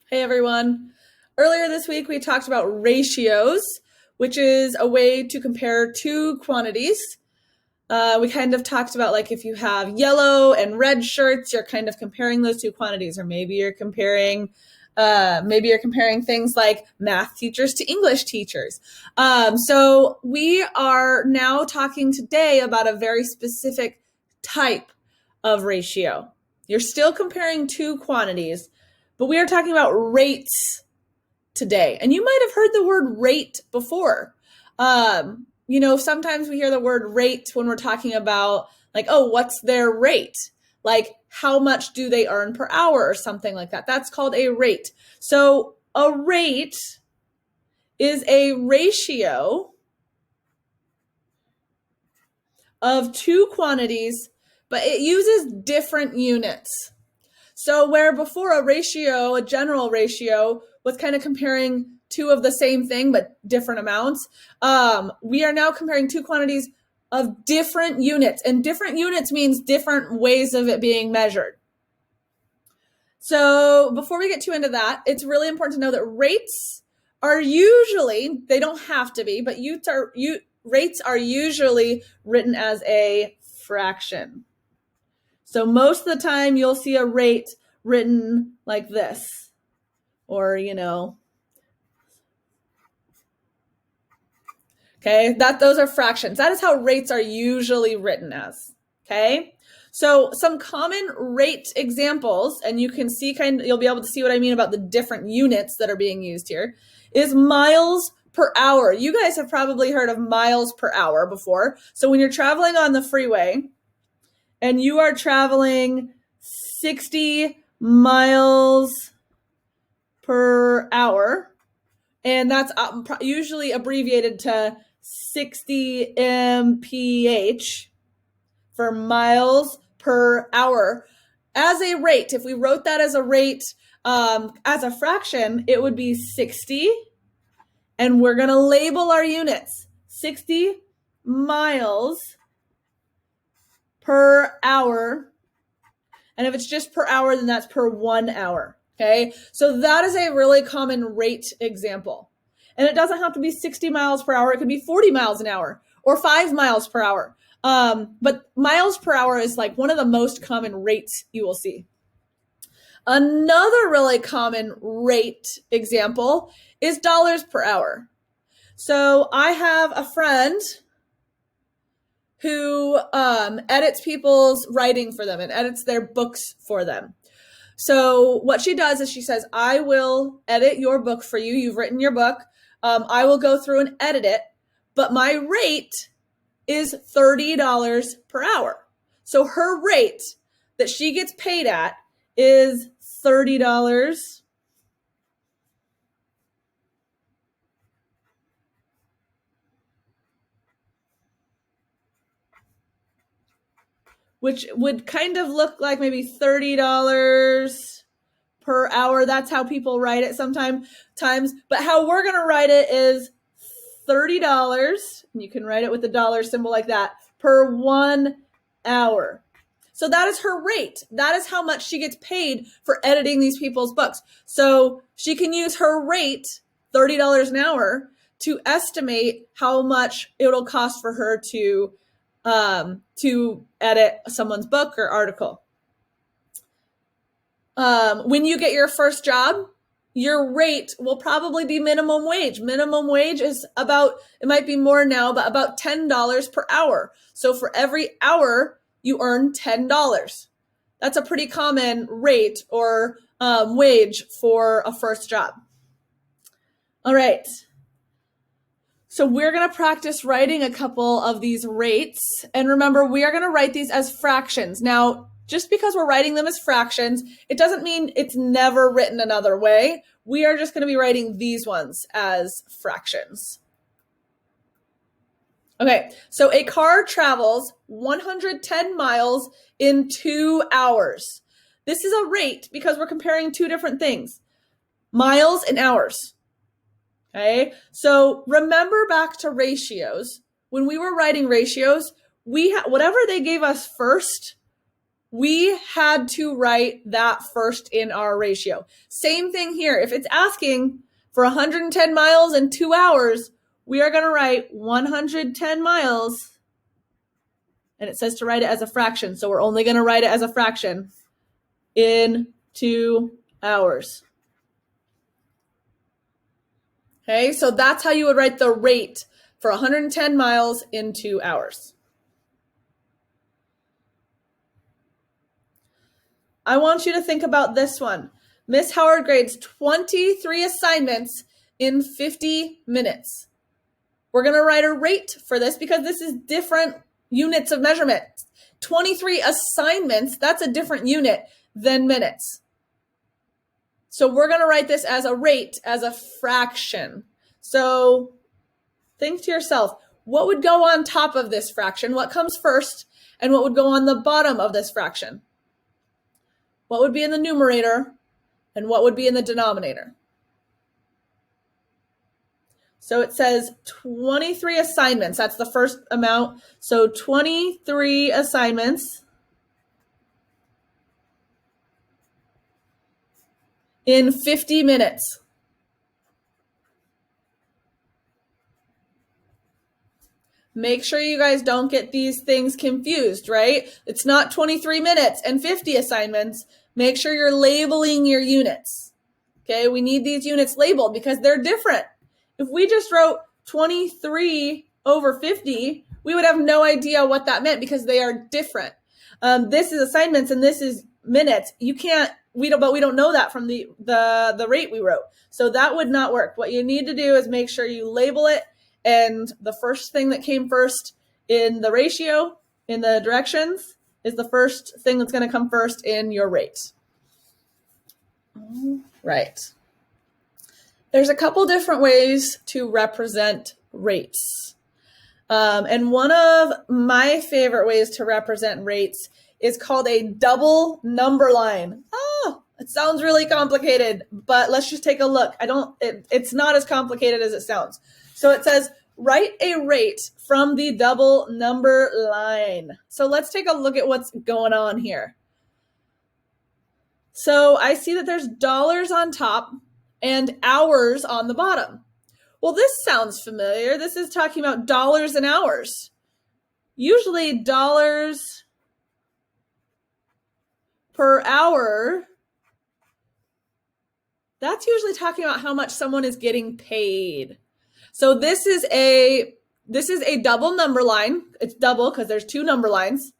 Hey everyone. Earlier this week we talked about ratios, which is a way to compare two quantities. We kind of talked about like if you have yellow and red shirts, you're kind of comparing those two quantities, or maybe you're comparing things like math teachers to English teachers. So we are now talking today about a very specific type of ratio. You're still comparing two quantities, but we are talking about rates today. And you might have heard the word rate before. Sometimes we hear the word rate when we're talking about like, oh, what's their rate? Like, how much do they earn per hour or something like that? That's called a rate. So a rate is a ratio of two quantities, but it uses different units. So where before a general ratio, was kind of comparing two of the same thing but different amounts, we are now comparing two quantities of different units, and different units means different ways of it being measured. So before we get too into that, it's really important to know that rates are usually, they don't have to be, but rates are usually written as a fraction. So most of the time you'll see a rate written like this, or, okay, those are fractions. That is how rates are usually written as, okay? So some common rate examples, and you'll be able to see what I mean about the different units that are being used here, is miles per hour. You guys have probably heard of miles per hour before. So when you're traveling on the freeway and you are traveling 60 miles per hour, and that's usually abbreviated to 60 mph for miles per hour. As a rate, if we wrote that as a rate, as a fraction, it would be 60, and we're going to label our units 60 miles per hour. And if it's just per hour, then that's per 1 hour. Okay, so that is a really common rate example. And it doesn't have to be 60 miles per hour. It could be 40 miles an hour or 5 miles per hour. But miles per hour is like one of the most common rates you will see. Another really common rate example is dollars per hour. So I have a friend who edits people's writing for them and edits their books for them. So what she does is she says, I will edit your book for you. You've written your book. I will go through and edit it, but my rate is $30 per hour. So her rate that she gets paid at is $30, which would kind of look like maybe $30 per hour. That's how people write it sometimes. But how we're going to write it is $30, and you can write it with the dollar symbol like that, per 1 hour. So that is her rate. That is how much she gets paid for editing these people's books. So she can use her rate, $30 an hour, to estimate how much it'll cost for her to edit someone's book or article. When you get your first job, your rate will probably be minimum wage. Minimum wage is it might be more now, but about $10 per hour. So for every hour, you earn $10. That's a pretty common rate or wage for a first job. All right. So we're going to practice writing a couple of these rates. And remember, we are going to write these as fractions. Now, just because we're writing them as fractions, it doesn't mean it's never written another way. We are just going to be writing these ones as fractions. Okay, so a car travels 110 miles in 2 hours. This is a rate because we're comparing two different things, miles and hours. Okay, so remember back to ratios. When we were writing ratios, whatever they gave us first we had to write that first in our ratio. Same thing here. If it's asking for 110 miles in 2 hours, we are going to write 110 miles, and it says to write it as a fraction. So we're only going to write it as a fraction in 2 hours. Okay, so that's how you would write the rate for 110 miles in 2 hours. I want you to think about this one. Miss Howard grades 23 assignments in 50 minutes. We're going to write a rate for this because this is different units of measurement. 23 assignments, that's a different unit than minutes. So we're going to write this as a rate, as a fraction. So think to yourself, what would go on top of this fraction? What comes first? And what would go on the bottom of this fraction? What would be in the numerator? And what would be in the denominator? So it says 23 assignments. That's the first amount. So 23 assignments in 50 minutes. Make sure you guys don't get these things confused, right? It's not 23 minutes and 50 assignments. Make sure you're labeling your units. Okay, we need these units labeled because they're different. If we just wrote 23 over 50, we would have no idea what that meant because they are different. This is assignments and this is minutes. We don't know that from the rate we wrote. So that would not work. What you need to do is make sure you label it, and the first thing that came first in the ratio, in the directions, is the first thing that's going to come first in your rate. All right. There's a couple different ways to represent rates. And one of my favorite ways to represent rates is called a double number line. Oh, it sounds really complicated, but let's just take a look. It's not as complicated as it sounds. So it says, write a rate from the double number line. So let's take a look at what's going on here. So I see that there's dollars on top and hours on the bottom. Well, this sounds familiar. This is talking about dollars and hours. Usually dollars per hour, that's usually talking about how much someone is getting paid. So this is a double number line. It's double because there's two number lines.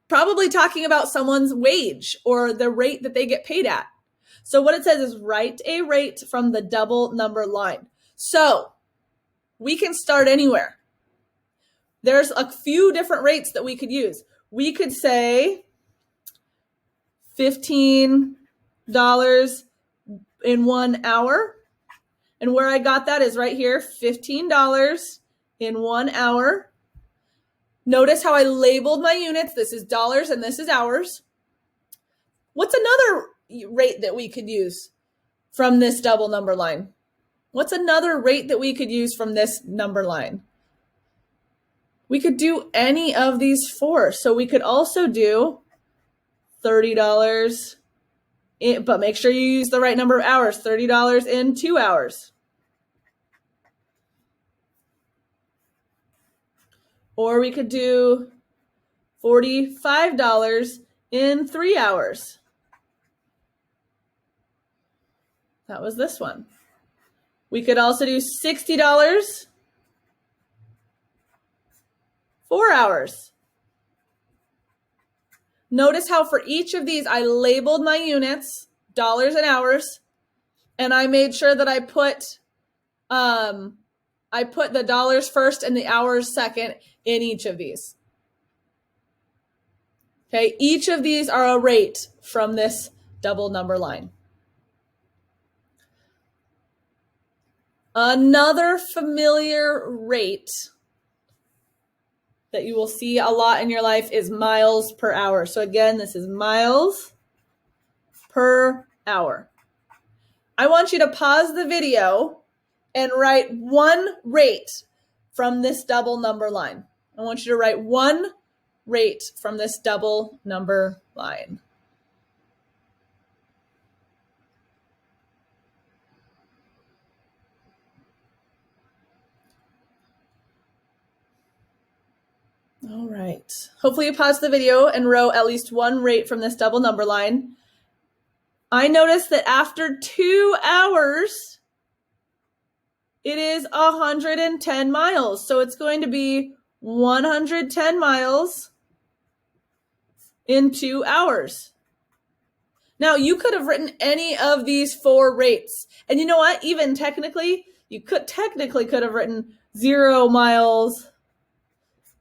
Probably talking about someone's wage or the rate that they get paid at. So what it says is write a rate from the double number line. So we can start anywhere. There's a few different rates that we could use. We could say $15 in 1 hour. And where I got that is right here, $15 in 1 hour. Notice how I labeled my units. This is dollars and this is hours. What's another rate that we could use from this double number line? What's another rate that we could use from this number line? We could do any of these four. So we could also do $30, but make sure you use the right number of hours, $30 in 2 hours. Or we could do $45 in 3 hours. That was this one. We could also do $60, 4 hours. Notice how for each of these, I labeled my units, dollars and hours, and I made sure that I put the dollars first and the hours second in each of these. Okay, each of these are a rate from this double number line. Another familiar rate that you will see a lot in your life is miles per hour. So again, this is miles per hour. I want you to pause the video and write one rate from this double number line. I want you to write one rate from this double number line? All right. Hopefully you paused the video and wrote at least one rate from this double number line. I noticed that after 2 hours, it is 110 miles. So it's going to be 110 miles in 2 hours. Now, you could have written any of these 4 rates. And you know what? Even technically, you could have written 0 miles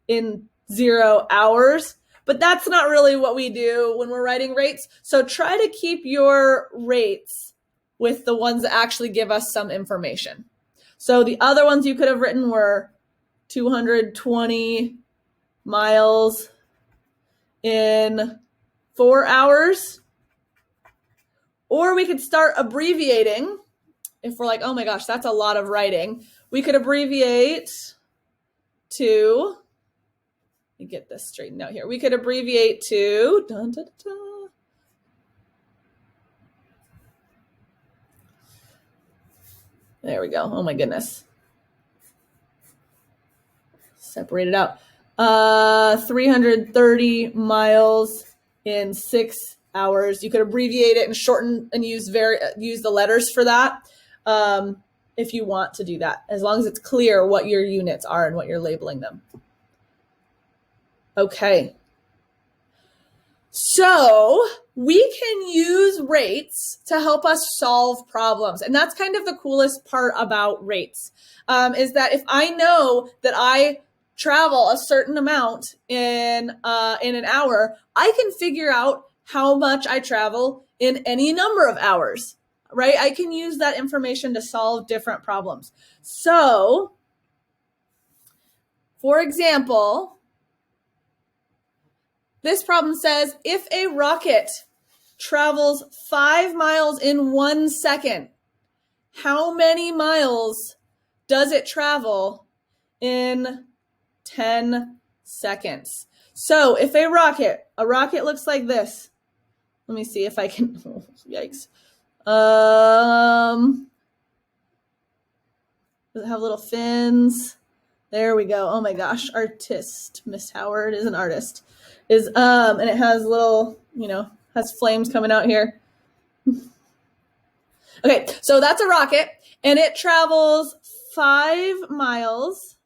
in 0 hours. But that's not really what we do when we're writing rates. So try to keep your rates with the ones that actually give us some information. So the other ones you could have written were 220 miles in 4 hours. Or we could start abbreviating. If we're like, oh my gosh, that's a lot of writing. We could abbreviate to, let me get this straightened out here. We could abbreviate to, dun, dun, dun. There we go. Oh my goodness. Separate it out. 330 miles in 6 hours. You could abbreviate it and shorten and use the letters for that if you want to do that, as long as it's clear what your units are and what you're labeling them. Okay. So we can use rates to help us solve problems. And that's kind of the coolest part about rates, is that if I know that I travel a certain amount in an hour, I can figure out how much I travel in any number of hours, right? I can use that information to solve different problems. So, for example, this problem says, if a rocket travels 5 miles in 1 second, how many miles does it travel in 10 seconds? So if a rocket looks like this. Let me see if I can, oh, yikes. Does it have little fins? There we go. Oh my gosh, artist, Miss Howard is an artist. And it has little, has flames coming out here. Okay, so that's a rocket, and it travels 5 miles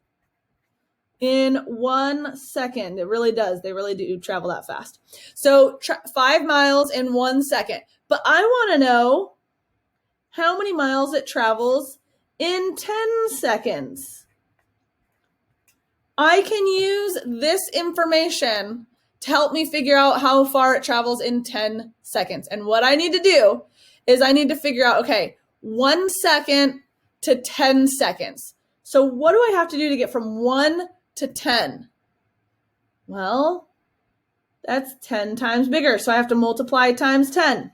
in 1 second. It really does. They really do travel that fast. So 5 miles in 1 second. But I want to know how many miles it travels in 10 seconds. I can use this information to help me figure out how far it travels in 10 seconds. And what I need to do is I need to figure out, okay, 1 second to 10 seconds. So what do I have to do to get from 1 to 10? Well, that's 10 times bigger. So I have to multiply times 10.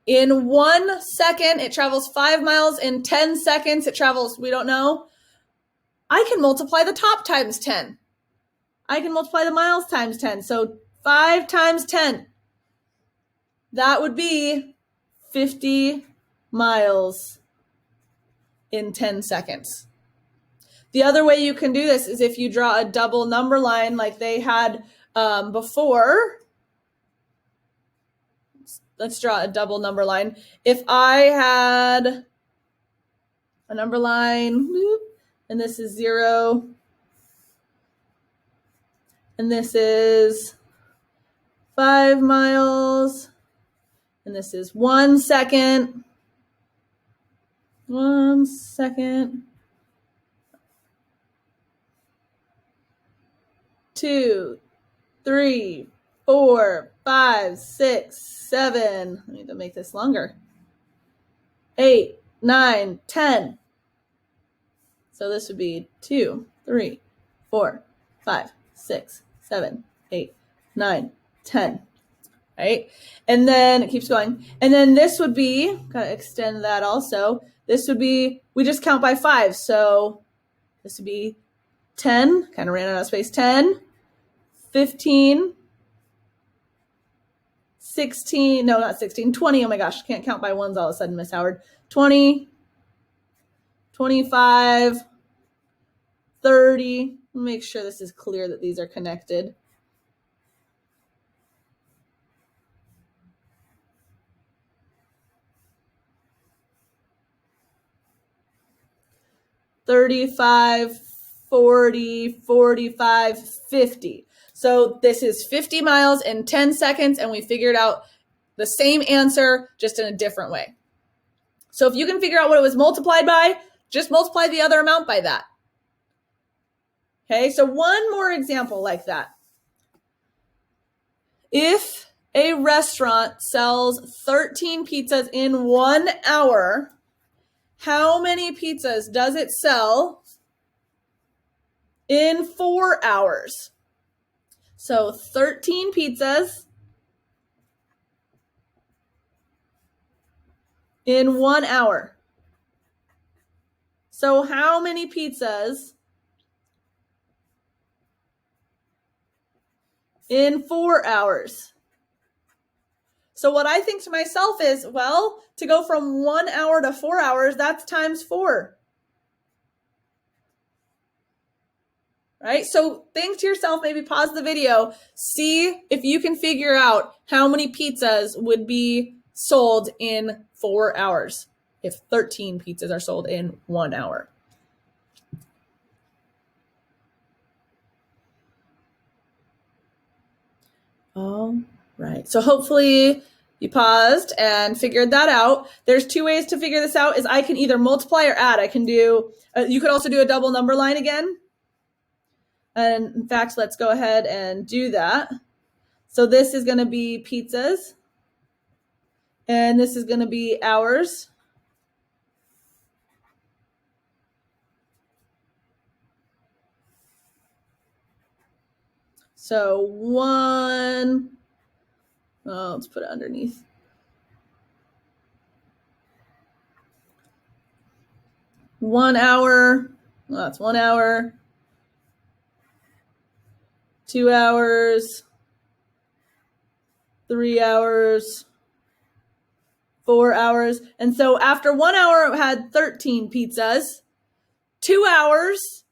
In 1 second, it travels 5 miles. In 10 seconds, it travels, we don't know. I can multiply the top times 10. I can multiply the miles times 10. So 5 times 10. That would be 50 miles in 10 seconds. The other way you can do this is if you draw a double number line like they had before. Let's draw a double number line. If I had a number line, and this is 0, and this is 5 miles, and this is 1 second. 1 second. 2, 3, 4, 5, 6, 7. I need to make this longer. 8, 9, 10. So this would be 2, 3, 4, 5, 6, 7, 8, 9, 10. Right? And then it keeps going. And then this would be, gotta extend that also. This would be, we just count by 5. So this would be 10, kind of ran out of space, 10, 15, 16, no, not 16, 20, oh my gosh, can't count by ones all of a sudden, Miss Howard, 20, 25, 30, make sure this is clear that these are connected. 35, 40, 45, 50. So this is 50 miles in 10 seconds, and we figured out the same answer, just in a different way. So if you can figure out what it was multiplied by, just multiply the other amount by that. Okay, so one more example like that. If a restaurant sells 13 pizzas in 1 hour, how many pizzas does it sell in 4 hours? So 13 pizzas in 1 hour. So how many pizzas in 4 hours? So what I think to myself is, well, to go from 1 hour to 4 hours, that's times 4. Right? So think to yourself, maybe pause the video, see if you can figure out how many pizzas would be sold in 4 hours if 13 pizzas are sold in 1 hour. All right. So hopefully you paused and figured that out. There's two ways to figure this out. Is I can either multiply or add. I can do, you could also do a double number line again. And in fact, let's go ahead and do that. So this is going to be pizzas. And this is going to be hours. So let's put it underneath. 1 hour, well, that's 1 hour. 2 hours, 3 hours, 4 hours. And so after 1 hour, it had 13 pizzas. 2 hours,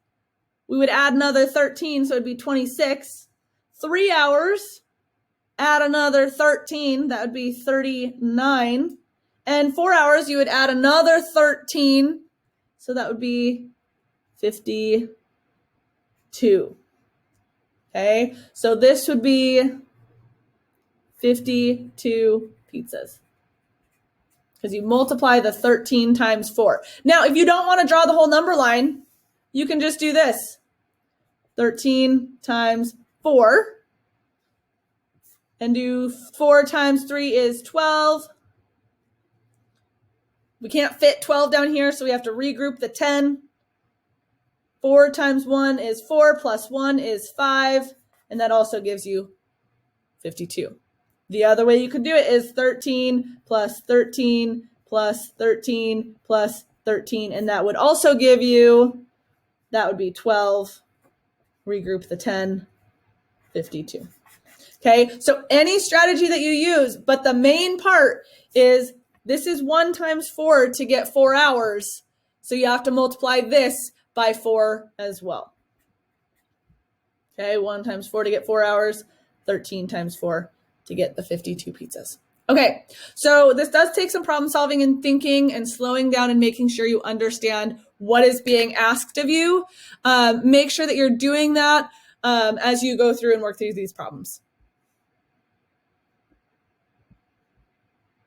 we would add another 13, so it'd be 26. 3 hours, add another 13, that would be 39. And 4 hours, you would add another 13, so that would be 52. Okay, so this would be 52 pizzas because you multiply the 13 times 4. Now, if you don't want to draw the whole number line, you can just do this. 13 times 4 and do 4 times 3 is 12. We can't fit 12 down here, so we have to regroup the 10. 4 times 1 is 4 plus 1 is 5, and that also gives you 52. The other way you could do it is 13 plus 13 plus 13 plus 13, and that would also give you, that would be 12, regroup the 10, 52. Okay, so any strategy that you use, but the main part is this is 1 times 4 to get 4 hours, so you have to multiply this by 4 as well. Okay, 1 times 4 to get 4 hours, 13 times 4 to get the 52 pizzas. Okay, so this does take some problem solving and thinking and slowing down and making sure you understand what is being asked of you. Make sure that you're doing that as you go through and work through these problems.